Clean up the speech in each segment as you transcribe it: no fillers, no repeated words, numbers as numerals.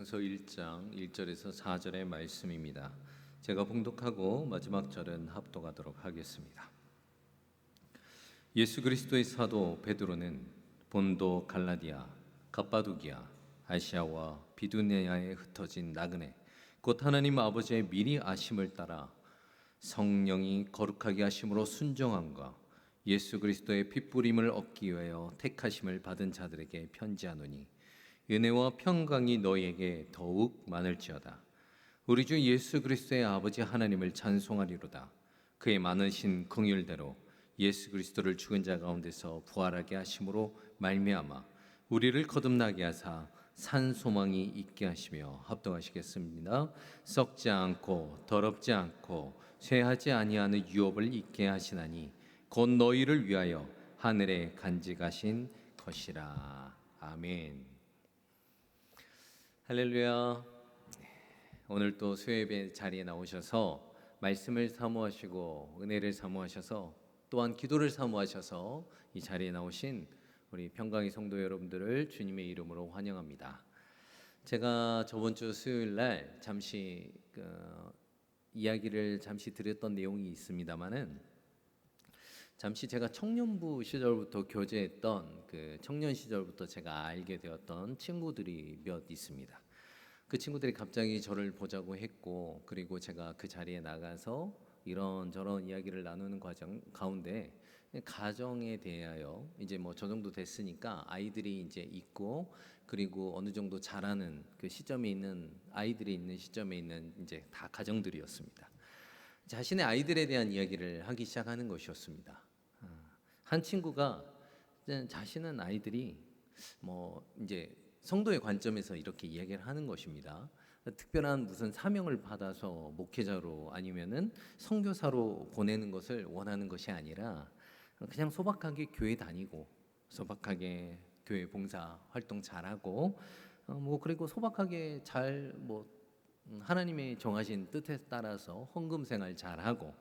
서 1장 1절에서 4절의 말씀입니다. 제가 봉독하고 마지막 절은 합독하도록 하겠습니다. 예수 그리스도의 사도 베드로는 본도 갈라디아, 갑바도기아, 아시아와 비두니아에 흩어진 나그네 곧 하나님 아버지의 미리 아심을 따라 성령이 거룩하게 하심으로 순종함과 예수 그리스도의 핏부림을 얻기 위하여 택하심을 받은 자들에게 편지하노니 은혜와 평강이 너희에게 더욱 많을지어다. 우리 주 예수 그리스도의 아버지 하나님을 찬송하리로다. 그의 많으신 긍휼대로 예수 그리스도를 죽은 자 가운데서 부활하게 하심으로 말미암아 우리를 거듭나게 하사 산 소망이 있게 하시며 합독하시겠습니다. 썩지 않고 더럽지 않고 쇠하지 아니하는 유업을 있게 하시나니 곧 너희를 위하여 하늘에 간직하신 것이라. 아멘. 할렐루야. 오늘 또 수요예배 자리에 나오셔서 말씀을 사모하시고 은혜를 사모하셔서 또한 기도를 사모하셔서 이 자리에 나오신 우리 평강의 성도 여러분들을 주님의 이름으로 환영합니다. 제가 저번 주 수요일 날 잠시 이야기를 드렸던 내용이 있습니다만은 잠시 제가 청년부 시절부터 교제했던 그 청년 시절부터 제가 알게 되었던 친구들이 몇 있습니다. 그 친구들이 갑자기 저를 보자고 했고, 그리고 제가 그 자리에 나가서 이런저런 이야기를 나누는 과정 가운데 가정에 대하여 이제 뭐 저 정도 됐으니까 아이들이 이제 있고, 그리고 어느 정도 자라는 그 시점에 있는 아이들이 있는 시점에 있는 이제 다 가정들이었습니다. 자신의 아이들에 대한 이야기를 하기 시작하는 것이었습니다. 한 친구가 자신은 아이들이 뭐 이제 성도의 관점에서 이렇게 이야기를 하는 것입니다. 특별한 무슨 사명을 받아서 목회자로 아니면은 선교사로 보내는 것을 원하는 것이 아니라 그냥 소박하게 교회 다니고 소박하게 교회 봉사 활동 잘하고 뭐 그리고 소박하게 잘 뭐 하나님의 정하신 뜻에 따라서 헌금 생활 잘하고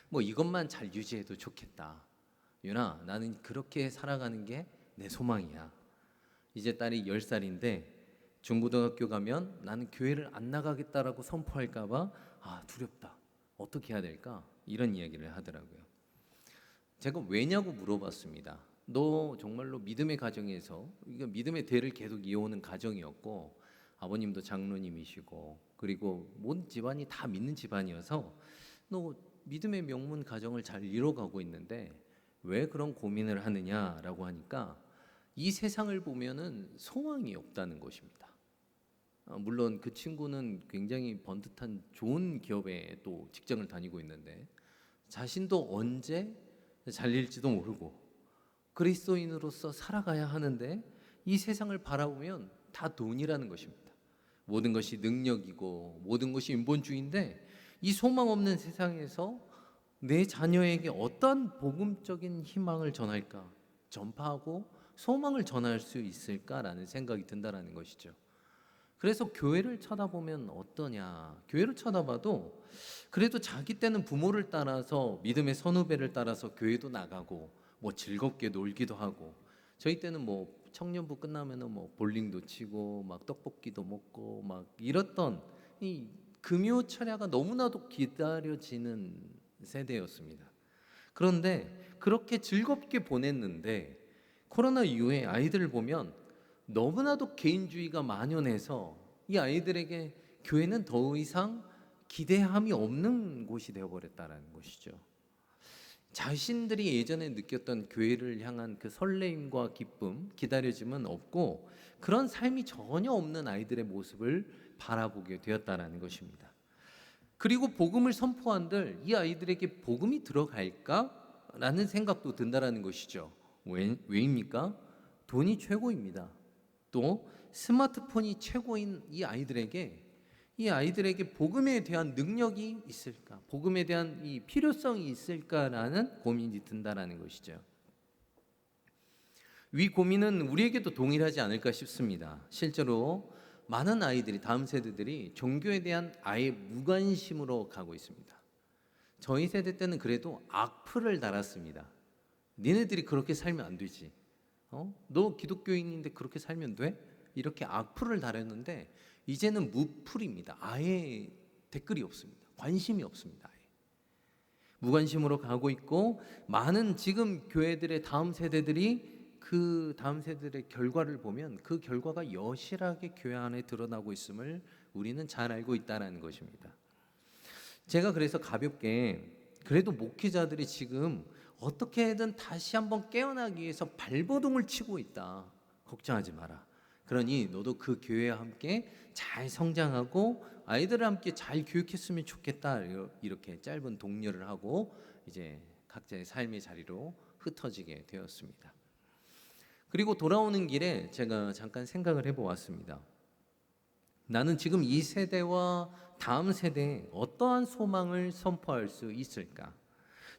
뭐 이것만 잘 유지해도 좋겠다. 유나, 나는 그렇게 살아가는 게 내 소망이야. 이제 딸이 10살인데 중고등학교 가면 나는 교회를 안 나가겠다라고 선포할까봐 두렵다. 어떻게 해야 될까? 이런 이야기를 하더라고요. 제가 왜냐고 물어봤습니다. 너 정말로 믿음의 가정에서 이거 믿음의 대를 계속 이어오는 가정이었고 아버님도 장로님이시고 그리고 모든 집안이 다 믿는 집안이어서 너 믿음의 명문 가정을 잘 이뤄가고 있는데 왜 그런 고민을 하느냐라고 하니까 이 세상을 보면은 소망이 없다는 것입니다. 물론 그 친구는 굉장히 번듯한 좋은 기업에 또 직장을 다니고 있는데 자신도 언제 잘릴지도 모르고 그리스도인으로서 살아가야 하는데 이 세상을 바라보면 다 돈이라는 것입니다. 모든 것이 능력이고 모든 것이 인본주의인데 이 소망 없는 세상에서 내 자녀에게 어떤 복음적인 희망을 전할까? 전파하고 소망을 전할 수 있을까라는 생각이 든다라는 것이죠. 그래서 교회를 쳐다보면 어떠냐? 교회를 쳐다봐도 그래도 자기 때는 부모를 따라서 믿음의 선후배를 따라서 교회도 나가고 뭐 즐겁게 놀기도 하고 저희 때는 뭐 청년부 끝나면은 뭐 볼링도 치고 막 떡볶이도 먹고 막 이랬던 이 금요철야가 너무나도 기다려지는 세대였습니다. 그런데 그렇게 즐겁게 보냈는데 코로나 이후에 아이들을 보면 너무나도 개인주의가 만연해서 이 아이들에게 교회는 더 이상 기대함이 없는 곳이 되어버렸다는 것이죠. 자신들이 예전에 느꼈던 교회를 향한 그 설레임과 기쁨, 기다려짐은 없고 그런 삶이 전혀 없는 아이들의 모습을 바라보게 되었다는 것입니다. 그리고 복음을 선포한들 이 아이들에게 복음이 들어갈까? 라는 생각도 든다는 것이죠. 왜입니까? 돈이 최고입니다. 또 스마트폰이 최고인 이 아이들에게 복음에 대한 능력이 있을까? 복음에 대한 이 필요성이 있을까라는 고민이 든다는 것이죠. 위 고민은 우리에게도 동일하지 않을까 싶습니다. 실제로 많은 아이들이 다음 세대들이 종교에 대한 아예 무관심으로 가고 있습니다. 저희 세대 때는 그래도 악플을 달았습니다. 니네들이 그렇게 살면 안 되지. 너 기독교인인데 그렇게 살면 돼? 이렇게 악플을 달았는데 이제는 무풀입니다. 아예 댓글이 없습니다. 관심이 없습니다. 아예. 무관심으로 가고 있고, 많은 지금 교회들의 다음 세대들이 그 다음 세대들의 결과를 보면 그 결과가 여실하게 교회 안에 드러나고 있음을 우리는 잘 알고 있다는 것입니다. 제가 그래서 가볍게, 그래도 목회자들이 지금 어떻게든 다시 한번 깨어나기 위해서 발버둥을 치고 있다. 걱정하지 마라. 그러니 너도 그 교회와 함께 잘 성장하고 아이들을 함께 잘 교육했으면 좋겠다. 이렇게 짧은 독려를 하고 이제 각자의 삶의 자리로 흩어지게 되었습니다. 그리고 돌아오는 길에 제가 잠깐 생각을 해보았습니다. 나는 지금 이 세대와 다음 세대에 어떠한 소망을 선포할 수 있을까?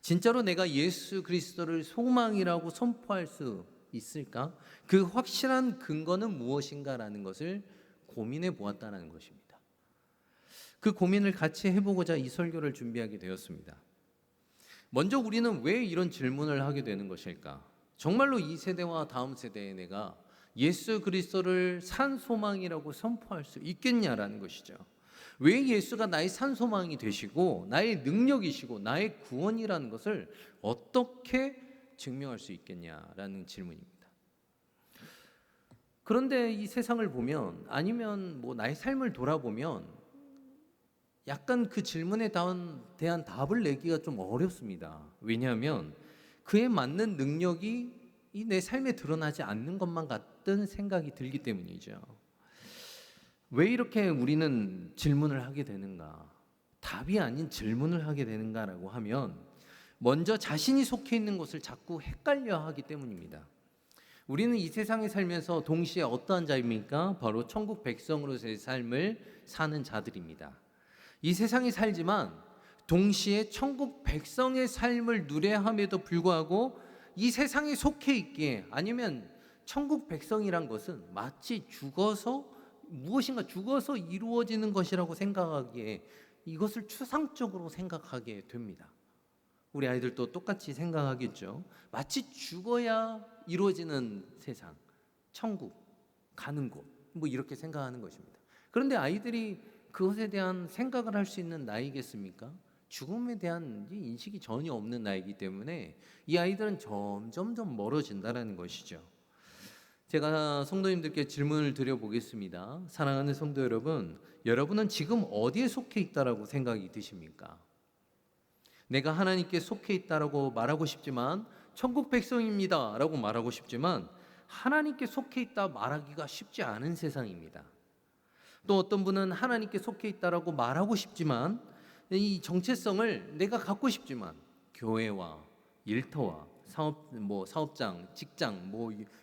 진짜로 내가 예수 그리스도를 소망이라고 선포할 수 있을까? 그 확실한 근거는 무엇인가라는 것을 고민해 보았다는 것입니다. 그 고민을 같이 해보고자 이 설교를 준비하게 되었습니다. 먼저 우리는 왜 이런 질문을 하게 되는 것일까? 정말로 이 세대와 다음 세대에 내가 예수 그리스도를 산 소망이라고 선포할 수 있겠냐라는 것이죠. 왜 예수가 나의 산 소망이 되시고 나의 능력이시고 나의 구원이라는 것을 어떻게 증명할 수 있겠냐라는 질문입니다. 그런데 이 세상을 보면, 아니면 나의 삶을 돌아보면 약간 그 질문에 대한 답을 내기가 좀 어렵습니다. 왜냐하면 그에 맞는 능력이 내 삶에 드러나지 않는 것만 같은 생각이 들기 때문이죠. 왜 이렇게 우리는 질문을 하게 되는가? 답이 아닌 질문을 하게 되는가라고 하면 먼저 자신이 속해 있는 곳을 자꾸 헷갈려 하기 때문입니다. 우리는 이 세상에 살면서 동시에 어떠한 자입니까? 바로 천국 백성으로서의 삶을 사는 자들입니다. 이 세상에 살지만 동시에 천국 백성의 삶을 누려야 함에도 불구하고 이 세상에 속해 있기에, 아니면 천국 백성이란 것은 마치 무엇인가 죽어서 이루어지는 것이라고 생각하기에 이것을 추상적으로 생각하게 됩니다. 우리 아이들도 똑같이 생각하겠죠. 마치 죽어야 이루어지는 세상, 천국, 가는 곳, 이렇게 생각하는 것입니다. 그런데 아이들이 그것에 대한 생각을 할 수 있는 나이겠습니까? 죽음에 대한 인식이 전혀 없는 나이기 때문에 이 아이들은 점점 멀어진다는 것이죠. 제가 성도님들께 질문을 드려보겠습니다. 사랑하는 성도 여러분, 여러분은 지금 어디에 속해 있다라고 생각이 드십니까? 내가 하나님께 속해 있다라고 말하고 싶지만, 천국 백성입니다 라고 말하고 싶지만 하나님께 속해 있다 말하기가 쉽지 않은 세상입니다. 또 어떤 분은 하나님께 속해 있다라고 말하고 싶지만 이 정체성을 내가 갖고 싶지만 교회와 일터와 사업장, 직장,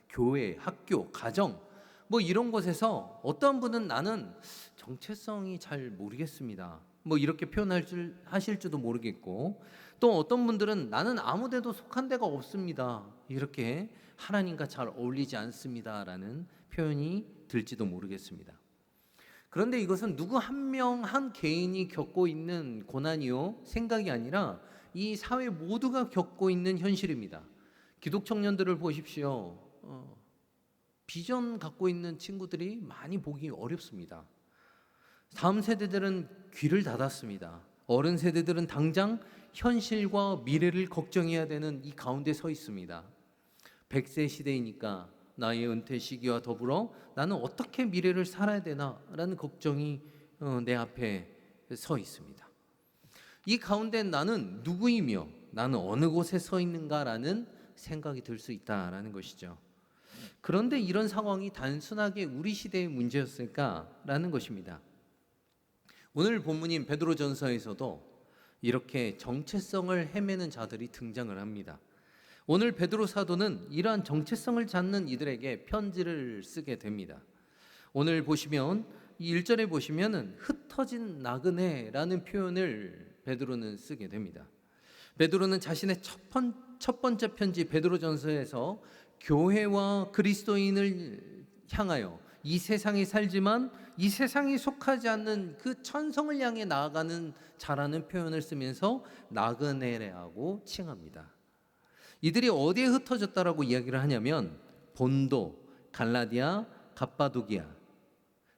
교회, 학교, 가정 이런 곳에서 어떤 분은 나는 정체성이 잘 모르겠습니다. 이렇게 하실지도 모르겠고, 또 어떤 분들은 나는 아무데도 속한 데가 없습니다. 이렇게 하나님과 잘 어울리지 않습니다라는 표현이 들지도 모르겠습니다. 그런데 이것은 누구 한 개인이 겪고 있는 고난이요 생각이 아니라 이 사회 모두가 겪고 있는 현실입니다. 기독 청년들을 보십시오. 비전 갖고 있는 친구들이 많이 보기 어렵습니다. 다음 세대들은 귀를 닫았습니다. 어른 세대들은 당장 현실과 미래를 걱정해야 되는 이 가운데 서 있습니다. 100세 시대이니까 나의 은퇴 시기와 더불어 나는 어떻게 미래를 살아야 되나라는 걱정이 내 앞에 서 있습니다. 이 가운데 나는 누구이며 나는 어느 곳에 서 있는가라는 생각이 들 수 있다라는 것이죠. 그런데 이런 상황이 단순하게 우리 시대의 문제였을까라는 것입니다. 오늘 본문인 베드로전서에서도 이렇게 정체성을 헤매는 자들이 등장을 합니다. 오늘 베드로 사도는 이러한 정체성을 찾는 이들에게 편지를 쓰게 됩니다. 오늘 보시면 1절에 보시면은 흩어진 나그네라는 표현을 베드로는 쓰게 됩니다. 베드로는 자신의 첫 번째 편지 베드로전서에서 교회와 그리스도인을 향하여 이 세상에 살지만 이 세상에 속하지 않는 그 천성을 향해 나아가는 자라는 표현을 쓰면서 나그네라고 칭합니다. 이들이 어디에 흩어졌다라고 이야기를 하냐면 본도, 갈라디아, 갑바도기아,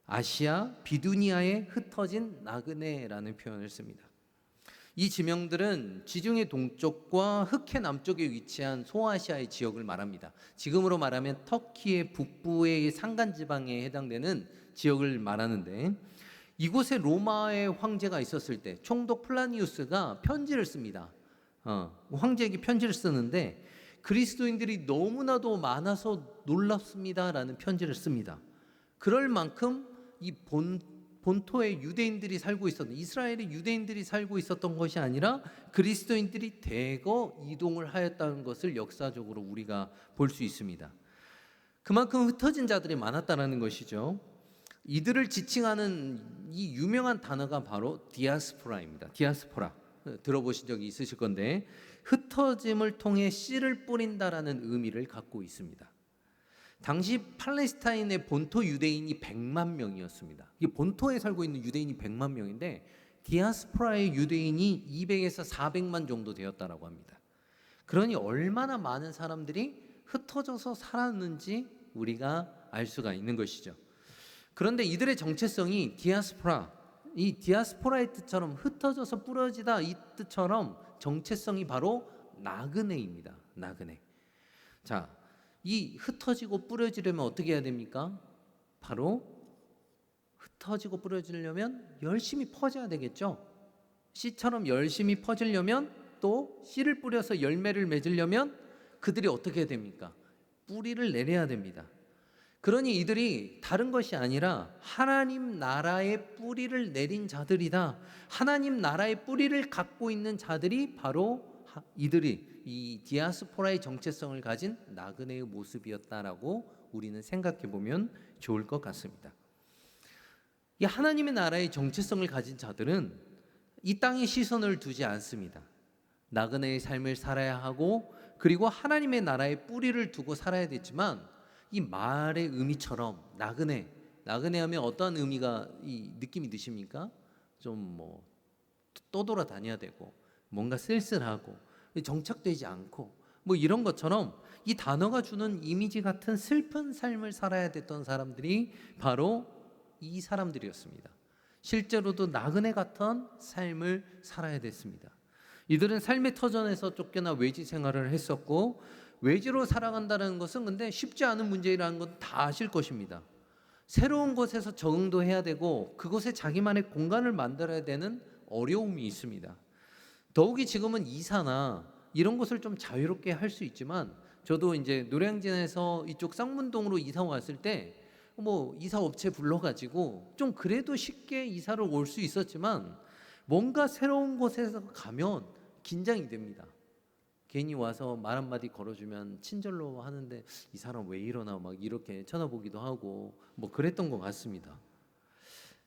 아시아 비두니아에 흩어진 나그네라는 표현을 씁니다. 이 지명들은 지중해 동쪽과 흑해 남쪽에 위치한 소아시아의 지역을 말합니다. 지금으로 말하면 터키의 북부의 산간지방에 해당되는 지역을 말하는데, 이곳에 로마의 황제가 있었을 때 총독 플라니우스가 편지를 씁니다. 황제에게 편지를 쓰는데 그리스도인들이 너무나도 많아서 놀랍습니다라는 편지를 씁니다. 그럴 만큼 이 본토에 유대인들이 살고 있었던, 이스라엘의 유대인들이 살고 있었던 것이 아니라 그리스도인들이 대거 이동을 하였다는 것을 역사적으로 우리가 볼 수 있습니다. 그만큼 흩어진 자들이 많았다는 것이죠. 이들을 지칭하는 이 유명한 단어가 바로 디아스포라입니다. 디아스포라, 들어보신 적이 있으실 건데, 흩어짐을 통해 씨를 뿌린다라는 의미를 갖고 있습니다. 당시 팔레스타인의 본토 유대인이 100만 명이었습니다. 이 본토에 살고 있는 유대인이 100만 명인데 디아스포라의 유대인이 200에서 400만 정도 되었다라고 합니다. 그러니 얼마나 많은 사람들이 흩어져서 살았는지 우리가 알 수가 있는 것이죠. 그런데 이들의 정체성이 이 디아스포라의 뜻처럼 흩어져서 뿌려지다, 이 뜻처럼 정체성이 바로 나그네입니다. 나그네. 자, 이 흩어지고 뿌려지려면 어떻게 해야 됩니까? 바로 흩어지고 뿌려지려면 열심히 퍼져야 되겠죠. 씨처럼 열심히 퍼지려면, 또 씨를 뿌려서 열매를 맺으려면 그들이 어떻게 해야 됩니까? 뿌리를 내려야 됩니다. 그러니 이들이 다른 것이 아니라 하나님 나라의 뿌리를 내린 자들이다. 하나님 나라의 뿌리를 갖고 있는 자들이 바로 이들이 이 디아스포라의 정체성을 가진 나그네의 모습이었다라고 우리는 생각해 보면 좋을 것 같습니다. 이 하나님의 나라의 정체성을 가진 자들은 이 땅에 시선을 두지 않습니다. 나그네의 삶을 살아야 하고, 그리고 하나님의 나라의 뿌리를 두고 살아야 되지만, 이 말의 의미처럼 나그네 하면 어떠한 의미가 이 느낌이 드십니까? 좀 떠돌아다녀야 되고, 뭔가 쓸쓸하고 정착되지 않고 이런 것처럼 이 단어가 주는 이미지 같은 슬픈 삶을 살아야 됐던 사람들이 바로 이 사람들이었습니다. 실제로도 나그네 같은 삶을 살아야 됐습니다. 이들은 삶의 터전에서 쫓겨나 외지 생활을 했었고, 외지로 살아간다는 것은 근데 쉽지 않은 문제라는 건 다 아실 것입니다. 새로운 곳에서 적응도 해야 되고 그곳에 자기만의 공간을 만들어야 되는 어려움이 있습니다. 더욱이 지금은 이사나 이런 것을 좀 자유롭게 할 수 있지만, 저도 이제 노량진에서 이쪽 쌍문동으로 이사 왔을 때 이사 업체 불러가지고 좀 그래도 쉽게 이사를 올 수 있었지만, 뭔가 새로운 곳에서 가면 긴장이 됩니다. 괜히 와서 말 한마디 걸어주면 친절로 하는데 이 사람 왜 이러나 이렇게 쳐다보기도 하고 그랬던 것 같습니다.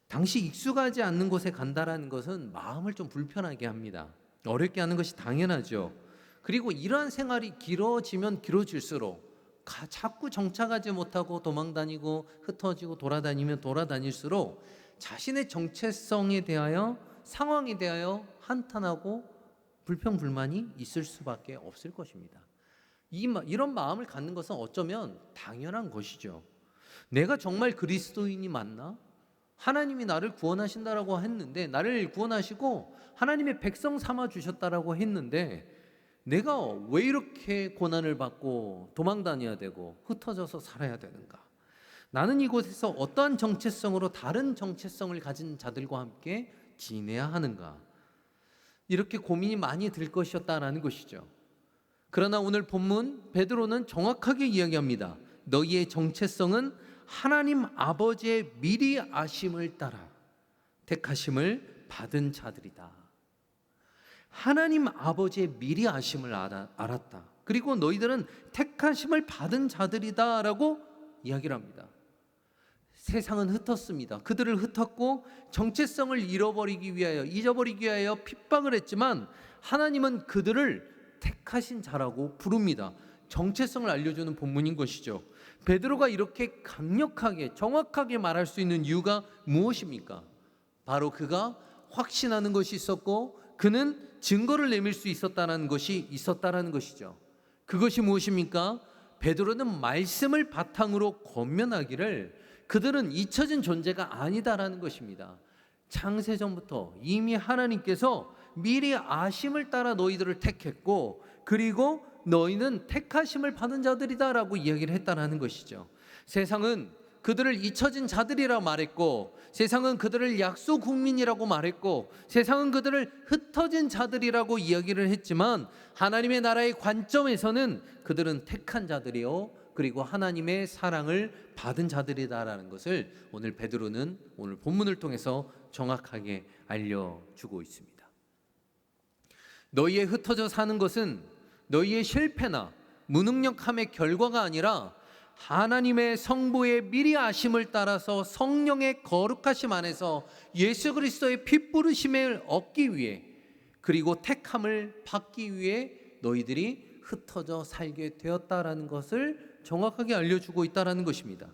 당시 익숙하지 않는 곳에 간다라는 것은 마음을 좀 불편하게 합니다. 어렵게 하는 것이 당연하죠. 그리고 이러한 생활이 길어지면 길어질수록 자꾸 정착하지 못하고 도망다니고 흩어지고 돌아다닐수록 자신의 정체성에 대하여, 상황에 대하여 한탄하고 불평불만이 있을 수밖에 없을 것입니다. 이런 마음을 갖는 것은 어쩌면 당연한 것이죠. 내가 정말 그리스도인이 맞나? 하나님이 나를 구원하신다라고 했는데, 나를 구원하시고 하나님의 백성 삼아 주셨다라고 했는데, 내가 왜 이렇게 고난을 받고 도망다녀야 되고 흩어져서 살아야 되는가? 나는 이곳에서 어떠한 정체성으로 다른 정체성을 가진 자들과 함께 지내야 하는가? 이렇게 고민이 많이 들 것이었다라는 것이죠. 그러나 오늘 본문 베드로는 정확하게 이야기합니다. 너희의 정체성은 하나님 아버지의 미리 아심을 따라 택하심을 받은 자들이다. 하나님 아버지의 미리 아심을 알았다. 그리고 너희들은 택하심을 받은 자들이다라고 이야기를 합니다. 세상은 흩었습니다. 그들을 흩었고 정체성을 잊어버리기 위하여 핍박을 했지만, 하나님은 그들을 택하신 자라고 부릅니다. 정체성을 알려주는 본문인 것이죠. 베드로가 이렇게 강력하게 정확하게 말할 수 있는 이유가 무엇입니까? 바로 그가 확신하는 것이 있었고, 그는 증거를 내밀 수 있었다는 것이죠. 그것이 무엇입니까? 베드로는 말씀을 바탕으로 권면하기를, 그들은 잊혀진 존재가 아니다라는 것입니다. 창세전부터 이미 하나님께서 미리 아심을 따라 너희들을 택했고, 그리고 너희는 택하심을 받은 자들이다라고 이야기를 했다라는 것이죠. 세상은 그들을 잊혀진 자들이라 말했고, 세상은 그들을 약소 국민이라고 말했고, 세상은 그들을 흩어진 자들이라고 이야기를 했지만, 하나님의 나라의 관점에서는 그들은 택한 자들이요, 그리고 하나님의 사랑을 받은 자들이다라는 것을 오늘 베드로는 오늘 본문을 통해서 정확하게 알려주고 있습니다. 너희의 흩어져 사는 것은 너희의 실패나 무능력함의 결과가 아니라 하나님의 성부의 미리 아심을 따라서 성령의 거룩하심 안에서 예수 그리스도의 피 부르심을 얻기 위해, 그리고 택함을 받기 위해 너희들이 흩어져 살게 되었다라는 것을 정확하게 알려주고 있다라는 것입니다.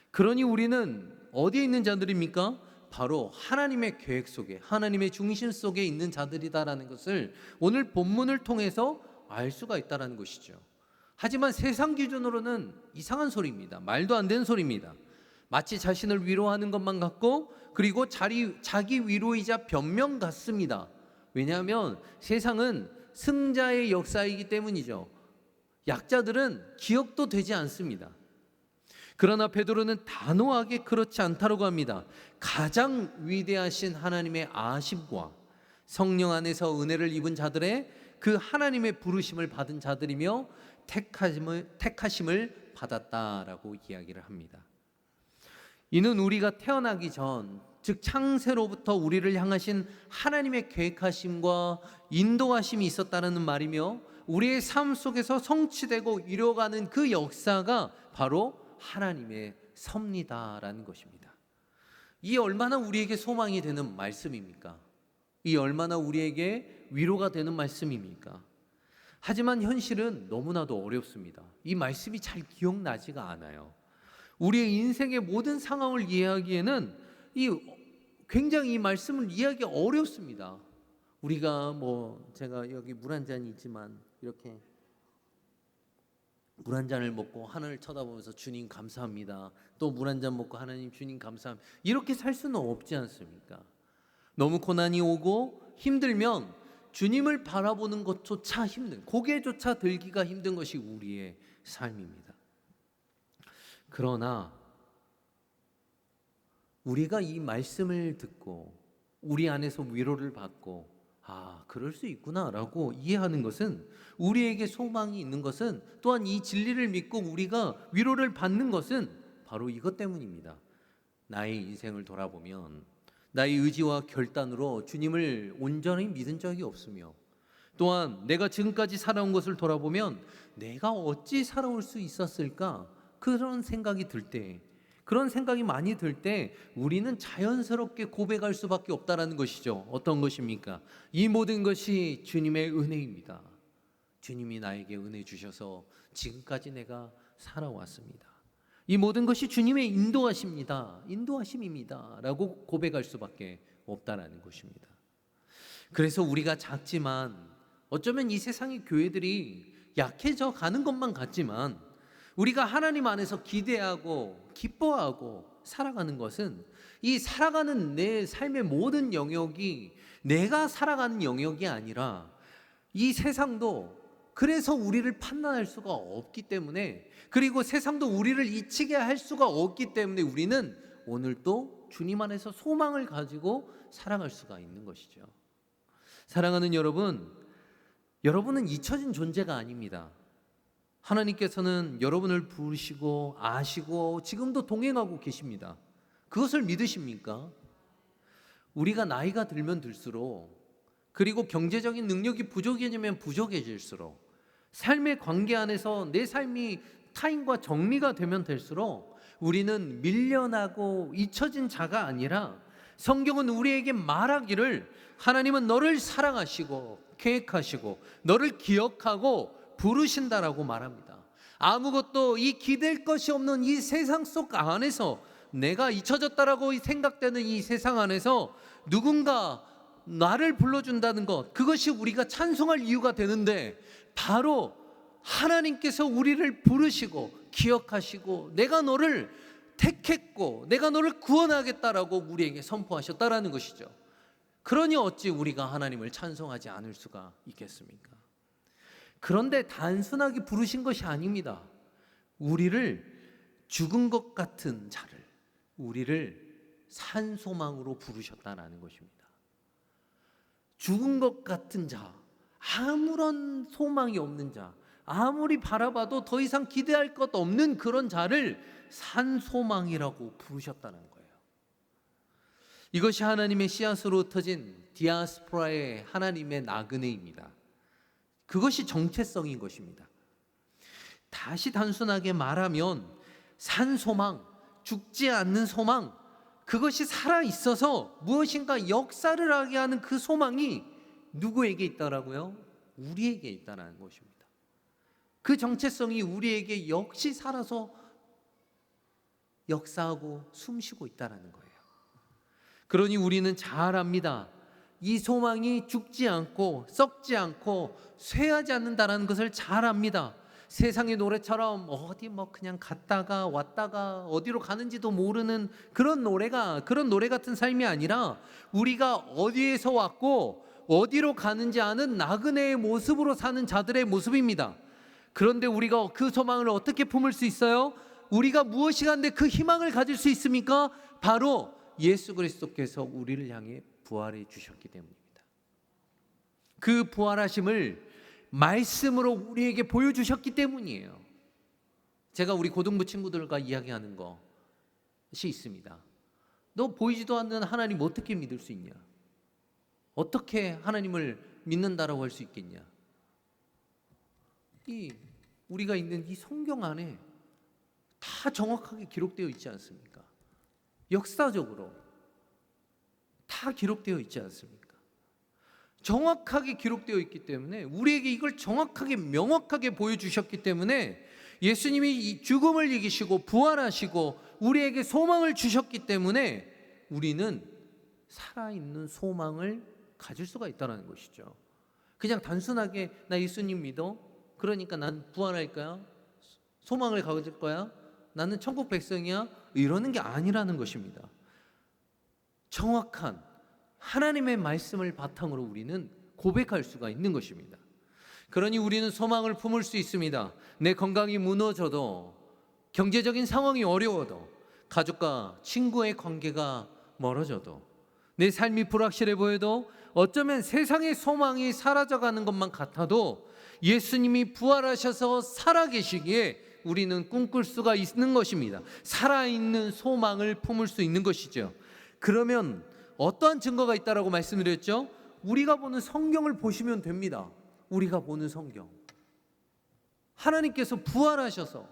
그러니 우리는 어디에 있는 자들입니까? 바로 하나님의 계획 속에, 하나님의 중심 속에 있는 자들이다라는 것을 오늘 본문을 통해서 알 수가 있다라는 것이죠. 하지만 세상 기준으로는 이상한 소리입니다. 말도 안 되는 소리입니다. 마치 자신을 위로하는 것만 같고, 그리고 자기 위로이자 변명 같습니다. 왜냐하면 세상은 승자의 역사이기 때문이죠. 약자들은 기억도 되지 않습니다. 그러나 베드로는 단호하게 그렇지 않다고 합니다. 가장 위대하신 하나님의 아심과 성령 안에서 은혜를 입은 자들의 그 하나님의 부르심을 받은 자들이며 택하심을 받았다라고 이야기를 합니다. 이는 우리가 태어나기 전, 즉 창세로부터 우리를 향하신 하나님의 계획하심과 인도하심이 있었다는 말이며, 우리의 삶 속에서 성취되고 이뤄가는 그 역사가 바로 하나님의 섭리다라는 것입니다. 이 얼마나 우리에게 소망이 되는 말씀입니까? 이 얼마나 우리에게 위로가 되는 말씀입니까? 하지만 현실은 너무나도 어렵습니다. 이 말씀이 잘 기억나지가 않아요. 우리의 인생의 모든 상황을 이해하기에는 굉장히 이 말씀을 이해하기 어렵습니다. 우리가 제가 여기 물 한 잔이 있지만 이렇게 물 한 잔을 먹고 하늘을 쳐다보면서 주님 감사합니다, 또 물 한 잔 먹고 하나님 주님 감사합니다, 이렇게 살 수는 없지 않습니까? 너무 고난이 오고 힘들면 주님을 바라보는 것조차 힘든, 고개조차 들기가 힘든 것이 우리의 삶입니다. 그러나 우리가 이 말씀을 듣고 우리 안에서 위로를 받고, 그럴 수 있구나라고 이해하는 것은, 우리에게 소망이 있는 것은, 또한 이 진리를 믿고 우리가 위로를 받는 것은 바로 이것 때문입니다. 나의 인생을 돌아보면 나의 의지와 결단으로 주님을 온전히 믿은 적이 없으며, 또한 내가 지금까지 살아온 것을 돌아보면 내가 어찌 살아올 수 있었을까, 그런 생각이 들 때, 그런 생각이 많이 들 때 우리는 자연스럽게 고백할 수밖에 없다라는 것이죠. 어떤 것입니까? 이 모든 것이 주님의 은혜입니다. 주님이 나에게 은혜 주셔서 지금까지 내가 살아왔습니다. 이 모든 것이 주님의 인도하심입니다 라고 고백할 수밖에 없다라는 것입니다. 그래서 우리가 작지만, 어쩌면 이 세상의 교회들이 약해져 가는 것만 같지만, 우리가 하나님 안에서 기대하고 기뻐하고 살아가는 것은, 이 살아가는 내 삶의 모든 영역이 내가 살아가는 영역이 아니라, 이 세상도 그래서 우리를 판단할 수가 없기 때문에, 그리고 세상도 우리를 잊히게 할 수가 없기 때문에 우리는 오늘도 주님 안에서 소망을 가지고 살아갈 수가 있는 것이죠. 사랑하는 여러분, 여러분은 잊혀진 존재가 아닙니다. 하나님께서는 여러분을 부르시고 아시고 지금도 동행하고 계십니다. 그것을 믿으십니까? 우리가 나이가 들면 들수록, 그리고 경제적인 능력이 부족해지면 부족해질수록, 삶의 관계 안에서 내 삶이 타인과 정리가 되면 될수록 우리는 밀려나고 잊혀진 자가 아니라, 성경은 우리에게 말하기를 하나님은 너를 사랑하시고 계획하시고 너를 기억하고 부르신다라고 말합니다. 아무것도 이 기댈 것이 없는 이 세상 속 안에서, 내가 잊혀졌다라고 생각되는 이 세상 안에서 누군가 나를 불러준다는 것, 그것이 우리가 찬송할 이유가 되는데, 바로 하나님께서 우리를 부르시고 기억하시고 내가 너를 택했고 내가 너를 구원하겠다라고 우리에게 선포하셨다라는 것이죠. 그러니 어찌 우리가 하나님을 찬송하지 않을 수가 있겠습니까? 그런데 단순하게 부르신 것이 아닙니다. 우리를 죽은 것 같은 자를, 우리를 산 소망으로 부르셨다는 것입니다. 죽은 것 같은 자, 아무런 소망이 없는 자, 아무리 바라봐도 더 이상 기대할 것 없는 그런 자를 산 소망이라고 부르셨다는 거예요. 이것이 하나님의 씨앗으로 흩어진 디아스포라의 하나님의 나그네입니다. 그것이 정체성인 것입니다. 다시 단순하게 말하면 산 소망, 죽지 않는 소망, 그것이 살아있어서 무엇인가 역사를 하게 하는 그 소망이 누구에게 있다라고요? 우리에게 있다는 것입니다. 그 정체성이 우리에게 역시 살아서 역사하고 숨쉬고 있다는 거예요. 그러니 우리는 잘 압니다. 이 소망이 죽지 않고 썩지 않고 쇠하지 않는다는 것을 잘 압니다. 세상의 노래처럼 어디 그냥 갔다가 왔다가 어디로 가는지도 모르는 그런 노래 같은 삶이 아니라 우리가 어디에서 왔고 어디로 가는지 아는 나그네의 모습으로 사는 자들의 모습입니다. 그런데 우리가 그 소망을 어떻게 품을 수 있어요? 우리가 무엇이 간데 그 희망을 가질 수 있습니까? 바로 예수 그리스도께서 우리를 향해 부활해 주셨기 때문입니다. 그 부활하심을 말씀으로 우리에게 보여주셨기 때문이에요. 제가 우리 고등부 친구들과 이야기하는 것이 있습니다. 너 보이지도 않는 하나님 어떻게 믿을 수 있냐? 어떻게 하나님을 믿는다라고 할 수 있겠냐? 우리가 있는 이 성경 안에 다 정확하게 기록되어 있지 않습니까? 역사적으로 다 기록되어 있지 않습니까? 정확하게 기록되어 있기 때문에 우리에게 이걸 정확하게 명확하게 보여주셨기 때문에 예수님이 이 죽음을 이기시고 부활하시고 우리에게 소망을 주셨기 때문에 우리는 살아있는 소망을 가질 수가 있다는 것이죠. 그냥 단순하게 나 예수님 믿어? 그러니까 난 부활할 거야? 소망을 가질 거야? 나는 천국 백성이야? 이러는 게 아니라는 것입니다. 정확한 하나님의 말씀을 바탕으로 우리는 고백할 수가 있는 것입니다. 그러니 우리는 소망을 품을 수 있습니다. 내 건강이 무너져도, 경제적인 상황이 어려워도, 가족과 친구의 관계가 멀어져도, 내 삶이 불확실해 보여도, 어쩌면 세상의 소망이 사라져가는 것만 같아도 예수님이 부활하셔서 살아계시기에 우리는 꿈꿀 수가 있는 것입니다. 살아있는 소망을 품을 수 있는 것이죠. 그러면 어떠한 증거가 있다라고 말씀드렸죠? 우리가 보는 성경을 보시면 됩니다. 우리가 보는 성경, 하나님께서 부활하셔서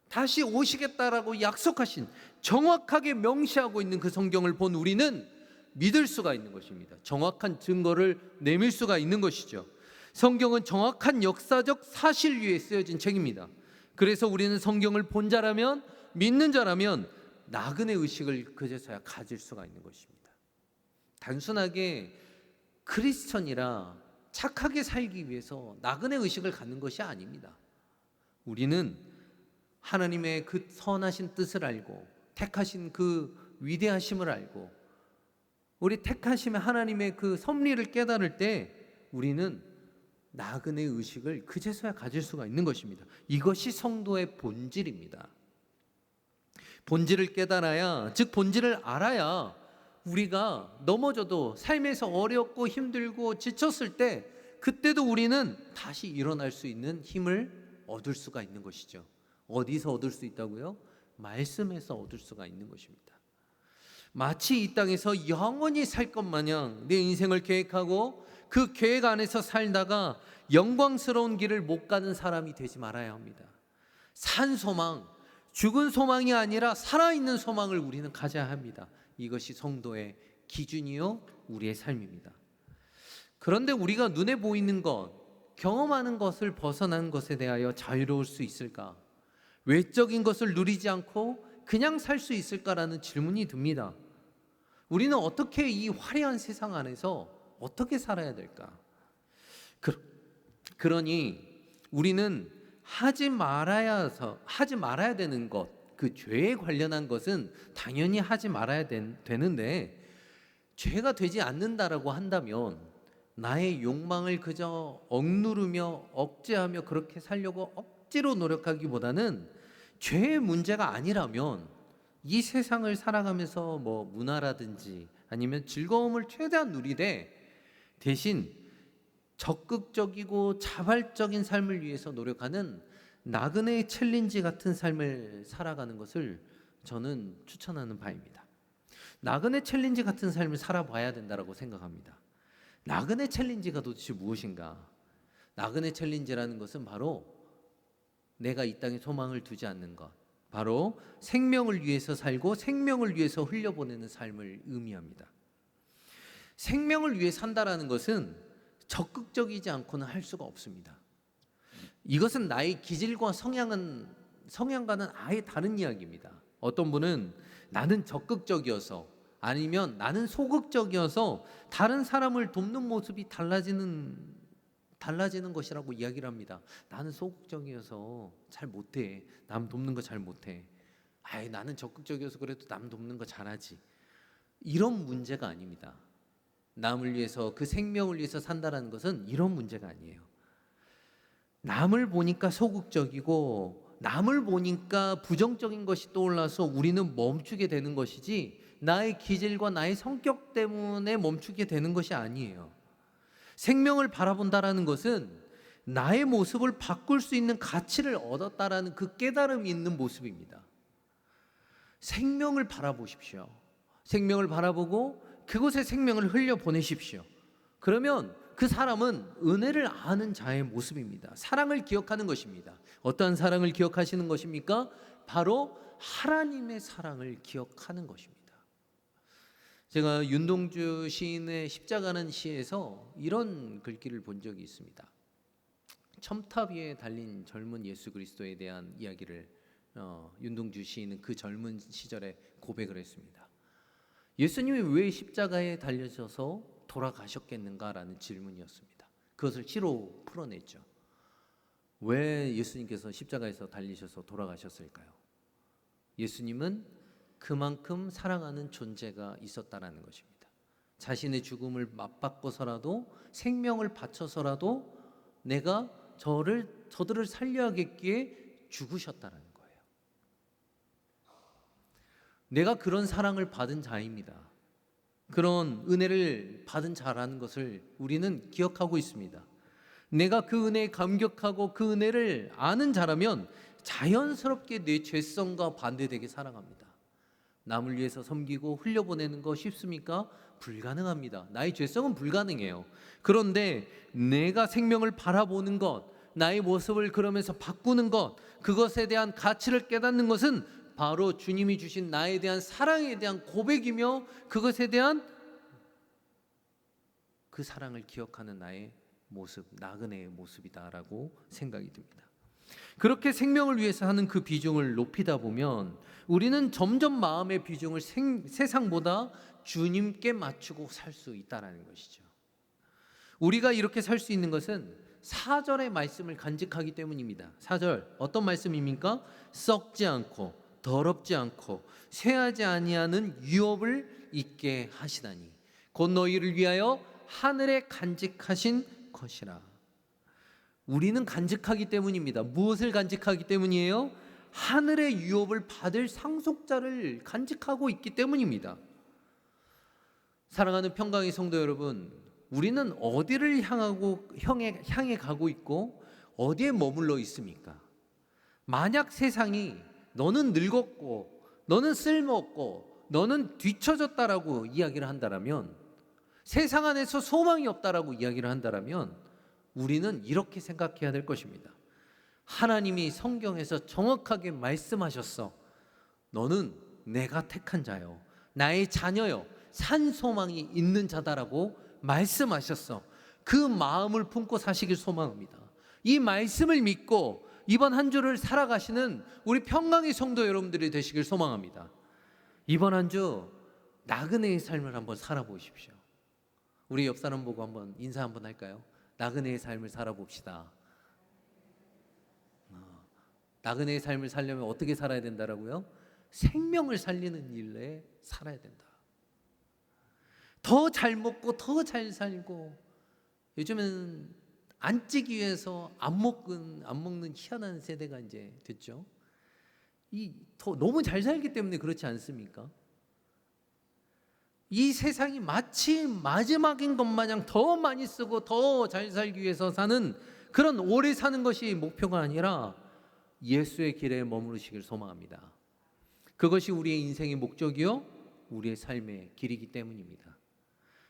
다시 오시겠다라고 약속하신, 정확하게 명시하고 있는 그 성경을 본 우리는 믿을 수가 있는 것입니다. 정확한 증거를 내밀 수가 있는 것이죠. 성경은 정확한 역사적 사실 위에 쓰여진 책입니다. 그래서 우리는 성경을 본 자라면, 믿는 자라면 나그네 의식을 그제서야 가질 수가 있는 것입니다. 단순하게 크리스천이라 착하게 살기 위해서 나그네 의식을 갖는 것이 아닙니다. 우리는 하나님의 그 선하신 뜻을 알고 택하신 그 위대하심을 알고 우리 택하심의 하나님의 그 섭리를 깨달을 때 우리는 나그네 의식을 그제서야 가질 수가 있는 것입니다. 이것이 성도의 본질입니다. 본질을 깨달아야, 즉 본질을 알아야 우리가 넘어져도 삶에서 어렵고 힘들고 지쳤을 때 그때도 우리는 다시 일어날 수 있는 힘을 얻을 수가 있는 것이죠. 어디서 얻을 수 있다고요? 말씀에서 얻을 수가 있는 것입니다. 마치 이 땅에서 영원히 살 것 마냥 내 인생을 계획하고 그 계획 안에서 살다가 영광스러운 길을 못 가는 사람이 되지 말아야 합니다. 산 소망, 죽은 소망이 아니라 살아있는 소망을 우리는 가져야 합니다. 이것이 성도의 기준이요 우리의 삶입니다. 그런데 우리가 눈에 보이는 것, 경험하는 것을 벗어난 것에 대하여 자유로울 수 있을까? 외적인 것을 누리지 않고 그냥 살 수 있을까라는 질문이 듭니다. 우리는 어떻게 이 화려한 세상 안에서 어떻게 살아야 될까? 그러니 우리는 하지 말아야 되는 것, 그 죄에 관련한 것은 당연히 하지 말아야 되는데, 죄가 되지 않는다라고 한다면 나의 욕망을 그저 억누르며 억제하며 그렇게 살려고 억지로 노력하기보다는 죄의 문제가 아니라면 이 세상을 살아가면서 뭐 문화라든지 아니면 즐거움을 최대한 누리되 대신 적극적이고 자발적인 삶을 위해서 노력하는 나그네의 챌린지 같은 삶을 살아가는 것을 저는 추천하는 바입니다. 나그네 챌린지 같은 삶을 살아봐야 된다고 생각합니다. 나그네 챌린지가 도대체 무엇인가? 나그네 챌린지라는 것은 바로 내가 이 땅에 소망을 두지 않는 것, 바로 생명을 위해서 살고 생명을 위해서 흘려보내는 삶을 의미합니다. 생명을 위해 산다라는 것은 적극적이지 않고는 할 수가 없습니다. 이것은 나의 기질과 성향과는 아예 다른 이야기입니다. 어떤 분은 나는 적극적이어서 아니면 나는 소극적이어서 다른 사람을 돕는 모습이 달라지는 것이라고 이야기를 합니다. 나는 소극적이어서 잘 못해. 남 돕는 거 잘 못해. 나는 적극적이어서 그래도 남 돕는 거 잘하지. 이런 문제가 아닙니다. 남을 위해서, 그 생명을 위해서 산다라는 것은 이런 문제가 아니에요. 남을 보니까 소극적이고 남을 보니까 부정적인 것이 떠올라서 우리는 멈추게 되는 것이지, 나의 기질과 나의 성격 때문에 멈추게 되는 것이 아니에요. 생명을 바라본다라는 것은 나의 모습을 바꿀 수 있는 가치를 얻었다라는 그 깨달음이 있는 모습입니다. 생명을 바라보십시오. 생명을 바라보고 그곳에 생명을 흘려보내십시오. 그러면 그 사람은 은혜를 아는 자의 모습입니다. 사랑을 기억하는 것입니다. 어떠한 사랑을 기억하시는 것입니까? 바로 하나님의 사랑을 기억하는 것입니다. 제가 윤동주 시인의 십자가는 시에서 이런 글귀를 본 적이 있습니다. 첨탑 위에 달린 젊은 예수 그리스도에 대한 이야기를 윤동주 시인은 그 젊은 시절에 고백을 했습니다. 예수님이 왜 십자가에 달려져서 돌아가셨겠는가라는 질문이었습니다. 그것을 시로 풀어냈죠. 왜 예수님께서 십자가에서 달리셔서 돌아가셨을까요? 예수님은 그만큼 사랑하는 존재가 있었다라는 것입니다. 자신의 죽음을 맞바꿔서라도, 생명을 바쳐서라도 내가 저들을 살려야겠기에 죽으셨다라는 거예요. 내가 그런 사랑을 받은 자입니다. 그런 은혜를 받은 자라는 것을 우리는 기억하고 있습니다. 내가 그 은혜에 감격하고 그 은혜를 아는 자라면 자연스럽게 내 죄성과 반대되게 살아갑니다. 남을 위해서 섬기고 흘려보내는 거 쉽습니까? 불가능합니다. 나의 죄성은 불가능해요. 그런데 내가 생명을 바라보는 것, 나의 모습을 그러면서 바꾸는 것, 그것에 대한 가치를 깨닫는 것은 바로 주님이 주신 나에 대한 사랑에 대한 고백이며, 그것에 대한 그 사랑을 기억하는 나의 모습, 나그네의 모습이다라고 생각이 듭니다. 그렇게 생명을 위해서 하는 그 비중을 높이다 보면 우리는 점점 마음의 비중을 세상보다 주님께 맞추고 살 수 있다는 것이죠. 우리가 이렇게 살 수 있는 것은 4절의 말씀을 간직하기 때문입니다. 4절 어떤 말씀입니까? 썩지 않고 더럽지 않고 쇠하지 아니하는 유업을 있게 하시다니 곧 너희를 위하여 하늘에 간직하신 것이라. 우리는 간직하기 때문입니다. 무엇을 간직하기 때문이에요? 하늘의 유업을 받을 상속자를 간직하고 있기 때문입니다. 사랑하는 평강의 성도 여러분, 우리는 어디를 향해 가고 있고 어디에 머물러 있습니까? 만약 세상이 너는 늙었고 너는 쓸모없고 너는 뒤처졌다라고 이야기를 한다면, 세상 안에서 소망이 없다라고 이야기를 한다면 우리는 이렇게 생각해야 될 것입니다. 하나님이 성경에서 정확하게 말씀하셨어. 너는 내가 택한 자요, 나의 자녀요, 산 소망이 있는 자다라고 말씀하셨어. 그 마음을 품고 사시길 소망합니다. 이 말씀을 믿고 이번 한 주를 살아가시는 우리 평강의 성도 여러분들이 되시길 소망합니다. 이번 한 주 나그네의 삶을 한번 살아보십시오. 우리 옆 사람 보고 한번 인사 한번 할까요? 나그네의 삶을 살아봅시다. 나그네의 삶을 살려면 어떻게 살아야 된다라고요? 생명을 살리는 일에 살아야 된다. 더 잘 먹고 더 잘 살고, 요즘은 안 찌기 위해서 안 먹는 희한한 세대가 이제 됐죠. 너무 잘 살기 때문에 그렇지 않습니까? 이 세상이 마치 마지막인 것 마냥 더 많이 쓰고 더 잘 살기 위해서 사는, 그런 오래 사는 것이 목표가 아니라 예수의 길에 머무르시길 소망합니다. 그것이 우리의 인생의 목적이요, 우리의 삶의 길이기 때문입니다.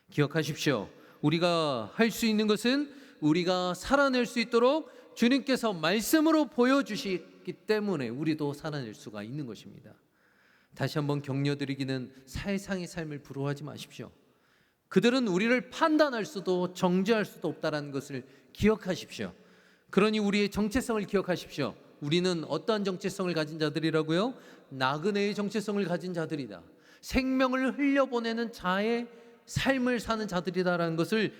기억하십시오. 우리가 할 수 있는 것은 우리가 살아낼 수 있도록 주님께서 말씀으로 보여주시기 때문에 우리도 살아낼 수가 있는 것입니다. 다시 한번 격려드리기는, 세상의 삶을 부러워하지 마십시오. 그들은 우리를 판단할 수도 정죄할 수도 없다는 것을 기억하십시오. 그러니 우리의 정체성을 기억하십시오. 우리는 어떠한 정체성을 가진 자들이라고요? 나그네의 정체성을 가진 자들이다. 생명을 흘려보내는 자의 삶을 사는 자들이다라는 것을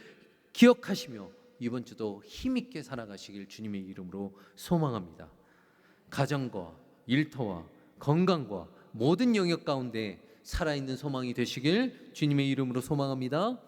기억하시며 이번 주도 힘있게 살아가시길 주님의 이름으로 소망합니다. 가정과 일터와 건강과 모든 영역 가운데 살아있는 소망이 되시길 주님의 이름으로 소망합니다.